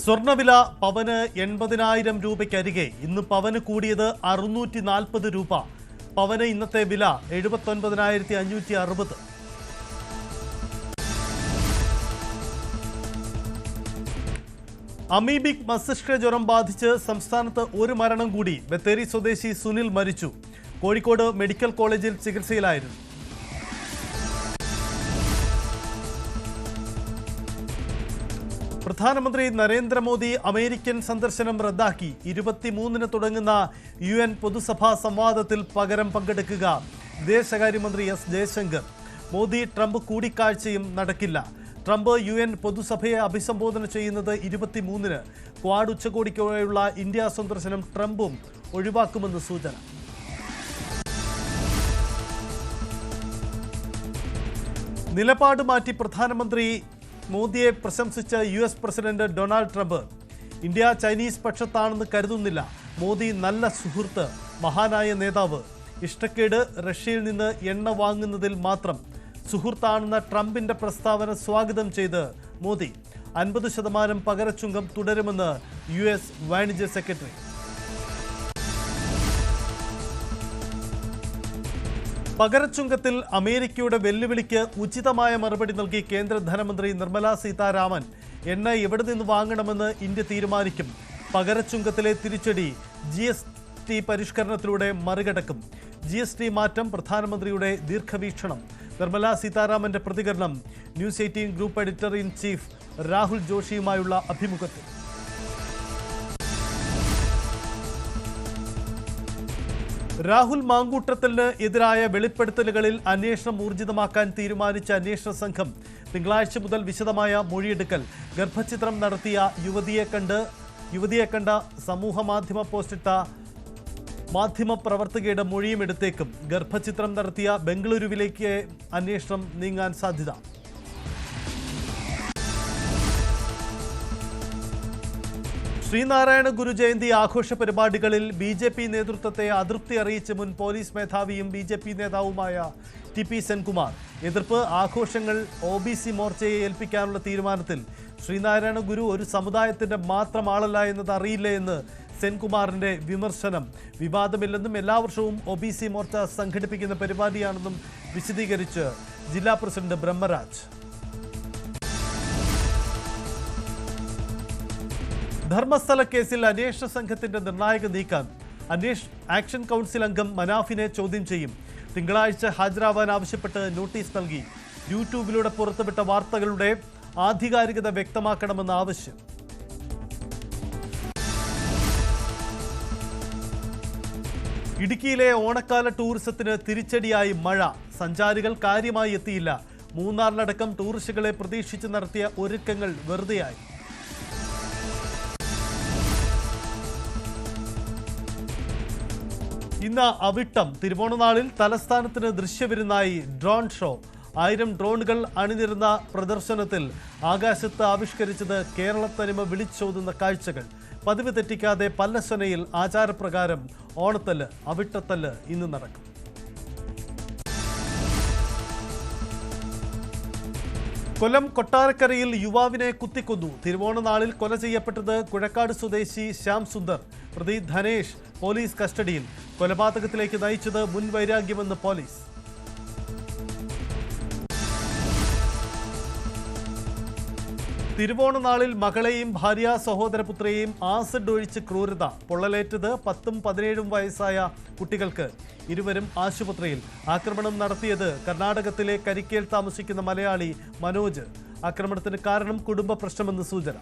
സ്വർണ്ണവില പവന് 80,000 രൂപയ്ക്കരികെ ഇന്ന് പവന് കൂടിയത് 640 രൂപ. പവന് ഇന്നത്തെ വില 79,560. അമീബിക് മസ്തിഷ്ക ജ്വരം ബാധിച്ച് സംസ്ഥാനത്ത് ഒരു മരണം കൂടി. ബത്തേരി സ്വദേശി സുനിൽ മരിച്ചു. കോഴിക്കോട് മെഡിക്കൽ കോളേജിൽ ചികിത്സയിലായിരുന്നു. പ്രധാനമന്ത്രി നരേന്ദ്രമോദി അമേരിക്കൻ സന്ദർശനം റദ്ദാക്കി. 23-ന് തുടങ്ങുന്ന UN പൊതുസഭാ സംവാദത്തിൽ പകരം പങ്കെടുക്കുക വിദേശകാര്യമന്ത്രി എസ് ജയശങ്കർ. മോദി ട്രംപ് കൂടിക്കാഴ്ചയും നടക്കില്ല. ട്രംപ് UN പൊതുസഭയെ അഭിസംബോധന ചെയ്യുന്നത് 23-ന്. ക്വാഡ് ഉച്ചകോടിക്കുള്ള ഇന്ത്യ സന്ദർശനം ട്രംപും ഒഴിവാക്കുമെന്ന് സൂചന. നിലപാട് മാറ്റി പ്രധാനമന്ത്രി മോദിയെ പ്രശംസിച്ച US president Donald Trump. India Chinese പക്ഷത്താണെന്ന് കരുതുന്നില്ല. മോദി നല്ല സുഹൃത്ത്, മഹാനായ നേതാവ്. ഇഷ്ടക്കേട് റഷ്യയിൽ നിന്ന് എണ്ണ വാങ്ങുന്നതിൽ മാത്രം. സുഹൃത്താണെന്ന ട്രംപിന്റെ പ്രസ്താവന സ്വാഗതം ചെയ്ത് മോദി. 50% പകരച്ചുങ്കം തുടരുമെന്ന് US വാണിജ്യ സെക്രട്ടറി. പകരച്ചുങ്കത്തിൽ അമേരിക്കയുടെ വെല്ലുവിളിക്ക് ഉചിതമായ മറുപടി നൽകി കേന്ദ്ര ധനമന്ത്രി നിർമ്മല സീതാരാമൻ. എണ്ണ എവിടെ നിന്ന് വാങ്ങണമെന്ന് ഇന്ത്യ തീരുമാനിക്കും. പകരച്ചുങ്കത്തിലെ തിരിച്ചടി GST പരിഷ്കരണത്തിലൂടെ മറികടക്കും. GST മാറ്റം പ്രധാനമന്ത്രിയുടെ ദീർഘവീക്ഷണം. നിർമ്മല സീതാരാമന്റെ പ്രതികരണം news 18 group editor in chief Rahul ജോഷിയുമായുള്ള അഭിമുഖത്തിൽ. രാഹുൽ മാങ്കൂട്ടത്തിന് എതിരായ വെളിപ്പെടുത്തലുകളിൽ അന്വേഷണം ഊർജിതമാക്കാൻ തീരുമാനിച്ച അന്വേഷണ സംഘം തിങ്കളാഴ്ച മുതൽ വിശദമായ മൊഴിയെടുക്കൽ. ഗർഭചിത്രം നടത്തിയ യുവതിയെ കണ്ട സമൂഹമാധ്യമ പോസ്റ്റിട്ട മാധ്യമപ്രവർത്തകയുടെ മൊഴിയും എടുത്തേക്കും. ഗർഭചിത്രം നടത്തിയ ബംഗളൂരുവിലേക്ക് അന്വേഷണം നീങ്ങാൻ സാധ്യത. ശ്രീനാരായണ ഗുരു ജയന്തി ആഘോഷ പരിപാടികളിൽ BJP നേതൃത്വത്തെ അതൃപ്തി അറിയിച്ച് മുൻ പോലീസ് മേധാവിയും BJP നേതാവുമായ TP സെൻകുമാർ. എതിർപ്പ് ആഘോഷങ്ങൾ OBC മോർച്ചയെ ഏൽപ്പിക്കാനുള്ള തീരുമാനത്തിൽ. ശ്രീനാരായണ ഗുരു ഒരു സമുദായത്തിന്റെ മാത്രം ആളല്ല എന്നത് അറിയില്ല എന്ന് സെൻകുമാറിന്റെ വിമർശനം. വിവാദമില്ലെന്നും എല്ലാ വർഷവും OBC മോർച്ച സംഘടിപ്പിക്കുന്ന പരിപാടിയാണെന്നും വിശദീകരിച്ച് ജില്ലാ പ്രസിഡന്റ് ബ്രഹ്മരാജ്. ധർമ്മസ്ഥല കേസിൽ അന്വേഷണ സംഘത്തിന്റെ നിർണായക നീക്കം. ആക്ഷൻ കൗൺസിൽ അംഗം മനാഫിനെ ചോദ്യം ചെയ്യും. തിങ്കളാഴ്ച ഹാജരാവാൻ ആവശ്യപ്പെട്ട് നോട്ടീസ് നൽകി. യൂട്യൂബിലൂടെ പുറത്തുവിട്ട വാർത്തകളുടെ ആധികാരികത വ്യക്തമാക്കണമെന്ന ആവശ്യം. ഇടുക്കിയിലെ ഓണക്കാല ടൂറിസത്തിന് തിരിച്ചടിയായി മഴ. സഞ്ചാരികൾ കാര്യമായി എത്തിയില്ല. മൂന്നാറിലടക്കം ടൂറിസ്റ്റുകളെ പ്രതീക്ഷിച്ച് നടത്തിയ ഒരുക്കങ്ങൾ വെറുതെയായി. ഇന്ന് അവിട്ടം. തിരുവോണനാളിൽ തലസ്ഥാനത്തിന് ദൃശ്യവിരുന്നായി ഡ്രോൺ ഷോ. 1000 ഡ്രോണുകൾ അണിനിരുന്ന പ്രദർശനത്തിൽ ആകാശത്ത് ആവിഷ്കരിച്ചത് കേരളത്തനിമ വിളിച്ചോതുന്ന കാഴ്ചകൾ. പതിവ് തെറ്റിക്കാതെ പല്ലശ്വനയിൽ ആചാരപ്രകാരം ഓണത്തല്ല്, അവിട്ടത്തല്ല് ഇന്ന് നടക്കും. കൊല്ലം കൊട്ടാരക്കരയിൽ യുവാവിനെ കുത്തിക്കൊന്നു. തിരുവോണനാളിൽ കൊല ചെയ്യപ്പെട്ടത് കുഴക്കാട് സ്വദേശി ശ്യാം സുന്ദർ. പ്രതി ധനേഷ് പോലീസ് കസ്റ്റഡിയിൽ. കൊലപാതകത്തിലേക്ക് നയിച്ചത് മുൻവൈരാഗ്യമെന്ന് പോലീസ്. തിരുവോണനാളിൽ മകളെയും ഭാര്യ സഹോദരപുത്രയെയും ആസിഡ് ഒഴിച്ച് ക്രൂരത. പൊള്ളലേറ്റത് 10ഉം 17ഉം വയസ്സായ കുട്ടികൾക്ക്. ഇരുവരും ആശുപത്രിയിൽ. ആക്രമണം നടത്തിയത് കർണാടകത്തിലെ കരിക്കയിൽ താമസിക്കുന്ന മലയാളി മനോജ്. ആക്രമണത്തിന് കാരണം കുടുംബ പ്രശ്നമെന്ന് സൂചന.